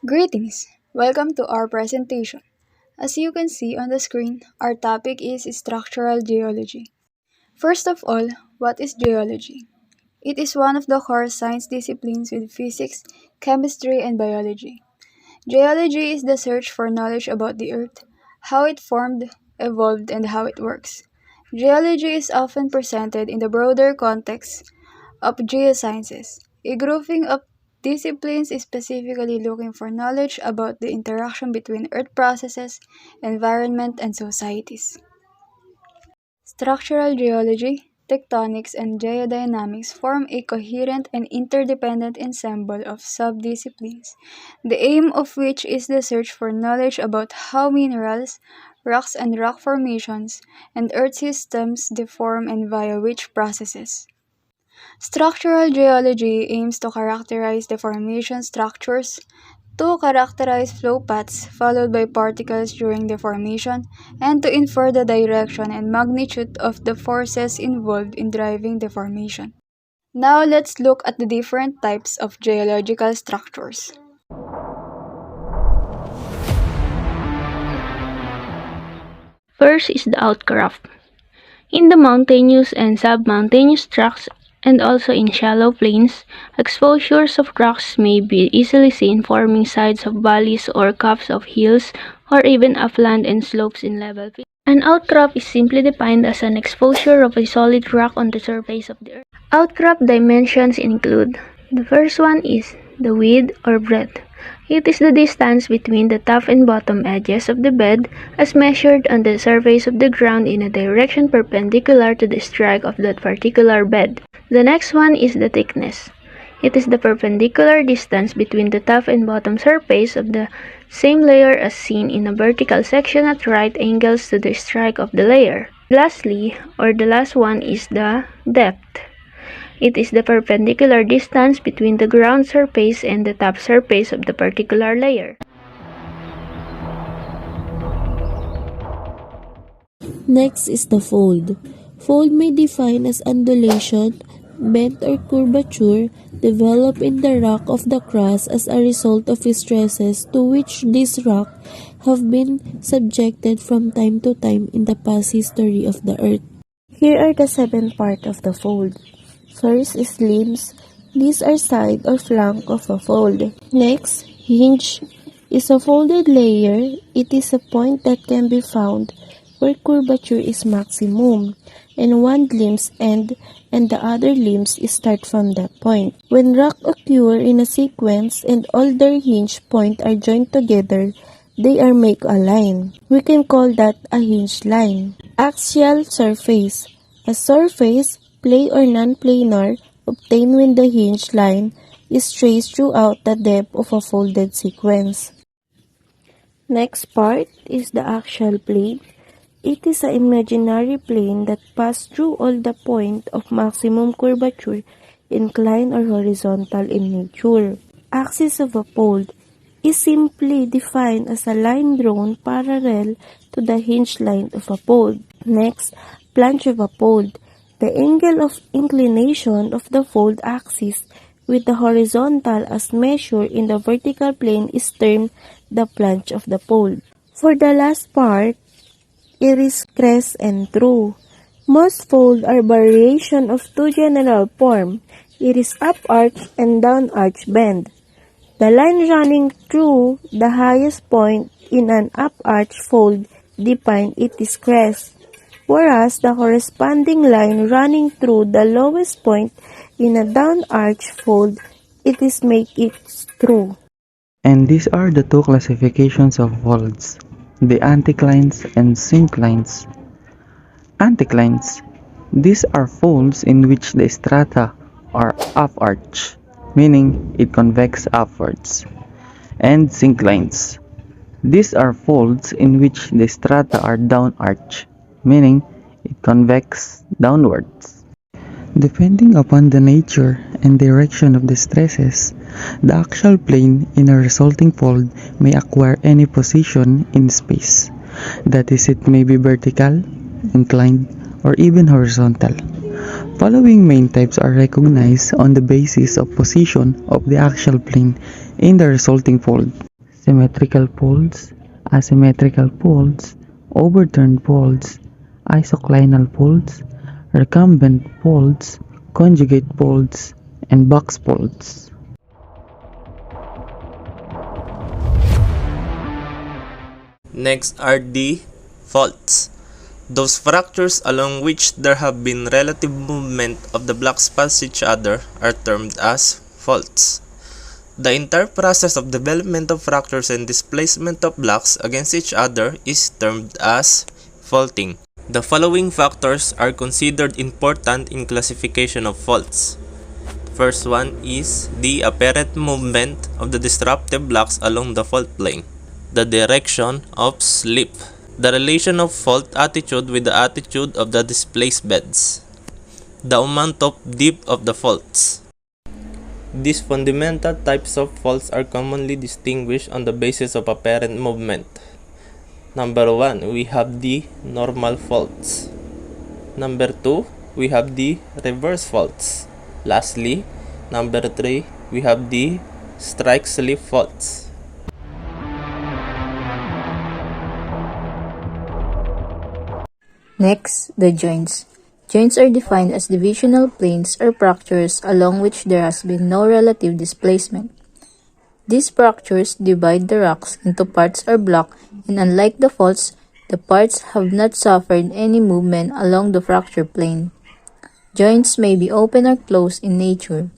Greetings! Welcome to our presentation. As you can see on the screen, our topic is structural geology. First of all, what is geology? It is one of the core science disciplines with physics, chemistry, and biology. Geology is the search for knowledge about the Earth, how it formed, evolved, and how it works. Geology is often presented in the broader context of geosciences, a grouping of disciplines is specifically looking for knowledge about the interaction between Earth processes, environment, and societies. Structural geology, tectonics, and geodynamics form a coherent and interdependent ensemble of subdisciplines, the aim of which is the search for knowledge about how minerals, rocks and rock formations, and Earth systems deform and via which processes. Structural geology aims to characterize the formation structures, to characterize flow paths followed by particles during the formation, and to infer the direction and magnitude of the forces involved in driving the formation. Now let's look at the different types of geological structures. First is the outcrop. In the mountainous and submountainous tracts and also in shallow plains, exposures of rocks may be easily seen forming sides of valleys or cups of hills or even upland and slopes in level fields. An outcrop is simply defined as an exposure of a solid rock on the surface of the earth. Outcrop dimensions include: the first one is the width or breadth. It is the distance between the top and bottom edges of the bed as measured on the surface of the ground in a direction perpendicular to the strike of that particular bed. The next one is the thickness. It is the perpendicular distance between the top and bottom surface of the same layer as seen in a vertical section at right angles to the strike of the layer. Lastly, or the last one, is the depth. It is the perpendicular distance between the ground surface and the top surface of the particular layer. Next is the fold. Fold may define as undulation, bend or curvature developed in the rock of the crust as a result of stresses to which these rock have been subjected from time to time in the past history of the earth. Here are the 7 parts of the fold. First is limbs. These are side or flank of a fold. Next, hinge is a folded layer. It is a point that can be found where curvature is maximum, and one limb's end and the other limbs start from that point. When rock occur in a sequence and all their hinge points are joined together, they are make a line. We can call that a hinge line. Axial surface. A surface, plane or non-planar, obtained when the hinge line is traced throughout the depth of a folded sequence. Next part is the axial plane. It is an imaginary plane that passes through all the points of maximum curvature, inclined or horizontal in nature. Axis of a fold is simply defined as a line drawn parallel to the hinge line of a fold. Next, flange of a fold. The angle of inclination of the fold axis with the horizontal as measured in the vertical plane is termed the flange of the fold. For the last part, it is crest and trough. Most folds are variation of two general forms. It is up arch and down arch bend. The line running through the highest point in an up arch fold defines its crest, whereas the corresponding line running through the lowest point in a down arch fold, it is make its trough. And these are the two classifications of folds, the anticlines and synclines. Anticlines. These are folds in which the strata are up-arch, meaning it convex upwards. And synclines. These are folds in which the strata are downarch, meaning it convex downwards. Depending upon the nature and direction of the stresses, the axial plane in a resulting fold may acquire any position in space. That is, it may be vertical, inclined, or even horizontal. Following main types are recognized on the basis of position of the axial plane in the resulting fold: symmetrical folds, asymmetrical folds, overturned folds, isoclinal folds, recumbent folds, conjugate folds, and box folds. Next are the faults. Those fractures along which there have been relative movement of the blocks past each other are termed as faults. The entire process of development of fractures and displacement of blocks against each other is termed as faulting. The following factors are considered important in classification of faults. First one is the apparent movement of the disruptive blocks along the fault plane, the direction of slip, the relation of fault attitude with the attitude of the displaced beds, the amount of depth of the faults. These fundamental types of faults are commonly distinguished on the basis of apparent movement. Number 1, we have the normal faults. Number 2, we have the reverse faults. Lastly, number 3, we have the strike-slip faults. Next, the joints. Joints are defined as divisional planes or fractures along which there has been no relative displacement. These fractures divide the rocks into parts or block, and unlike the faults, the parts have not suffered any movement along the fracture plane. Joints may be open or closed in nature.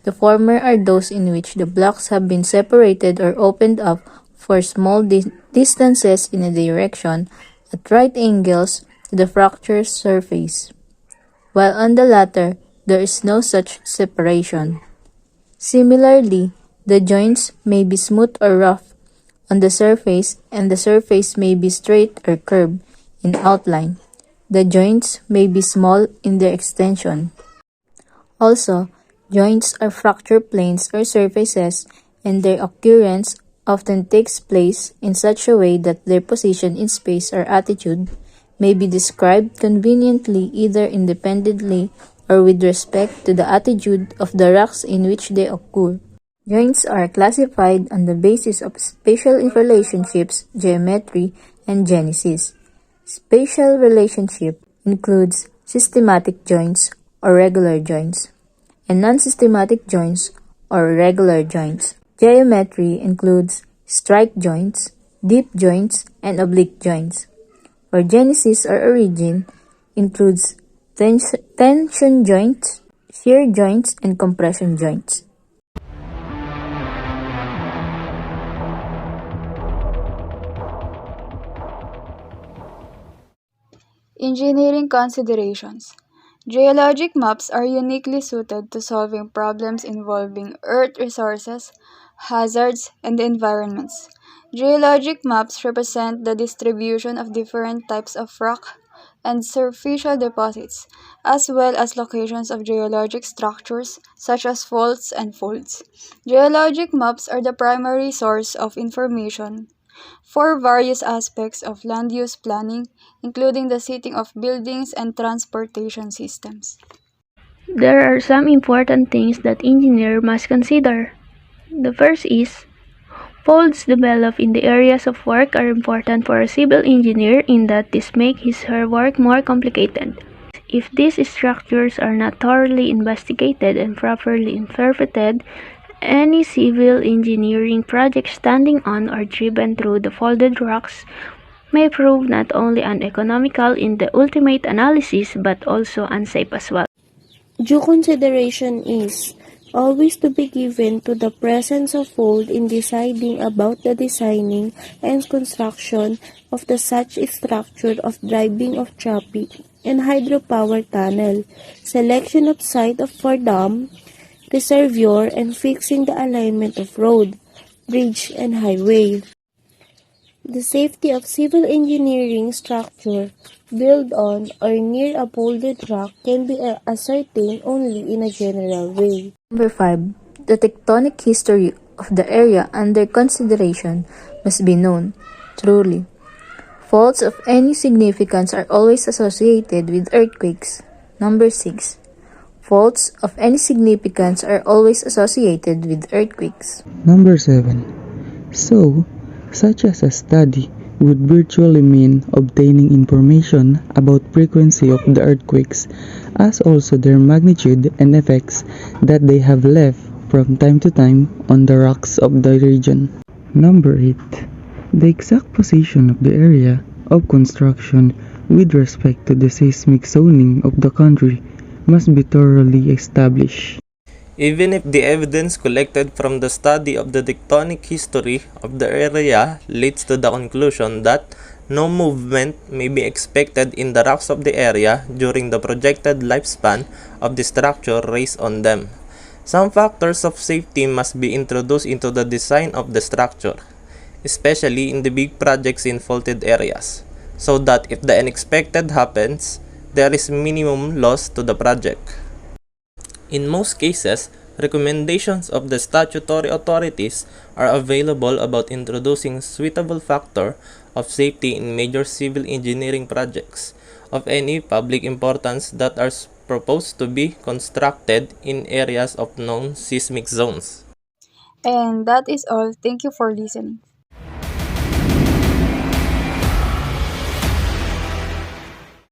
The former are those in which the blocks have been separated or opened up for small distances in a direction at right angles to the fracture surface, while on the latter, there is no such separation. Similarly, the joints may be smooth or rough on the surface, and the surface may be straight or curved in outline. The joints may be small in their extension. Also, joints are fracture planes or surfaces, and their occurrence often takes place in such a way that their position in space or attitude may be described conveniently either independently or with respect to the attitude of the rocks in which they occur. Joints are classified on the basis of spatial relationships, geometry, and genesis. Spatial relationship includes systematic joints or regular joints, and non-systematic joints or irregular joints. Geometry includes strike joints, deep joints, and oblique joints. Or genesis or origin includes tension joints, shear joints, and compression joints. Engineering considerations. Geologic maps are uniquely suited to solving problems involving earth resources, hazards, and environments. Geologic maps represent the distribution of different types of rock and superficial deposits, as well as locations of geologic structures such as faults and folds. Geologic maps are the primary source of information for various aspects of land use planning, including the setting of buildings and transportation systems. There are some important things that engineer must consider. The first is folds developed in the areas of work are important for a civil engineer in that this makes his her work more complicated. If these structures are not thoroughly investigated and properly interpreted, any civil engineering project standing on or driven through the folded rocks may prove not only uneconomical in the ultimate analysis but also unsafe as well. Due consideration is always to be given to the presence of fold in deciding about the designing and construction of the such structure of driving of traffic and hydropower tunnel, selection of site for dam, reservoir, and fixing the alignment of road, bridge, and highway. The safety of civil engineering structure built on or near a folded rock can be ascertained only in a general way. Number 5. The tectonic history of the area under consideration must be known, truly. Faults of any significance are always associated with earthquakes. Number 6. Faults of any significance are always associated with earthquakes. Number 7. So, such as a study would virtually mean obtaining information about frequency of the earthquakes as also their magnitude and effects that they have left from time to time on the rocks of the region. Number 8. The exact position of the area of construction with respect to the seismic zoning of the country must be thoroughly established. Even if the evidence collected from the study of the tectonic history of the area leads to the conclusion that no movement may be expected in the rocks of the area during the projected lifespan of the structure raised on them, some factors of safety must be introduced into the design of the structure, especially in the big projects in faulted areas, so that if the unexpected happens, there is minimum loss to the project. In most cases, recommendations of the statutory authorities are available about introducing suitable factor of safety in major civil engineering projects of any public importance that are proposed to be constructed in areas of known seismic zones. And that is all. Thank you for listening.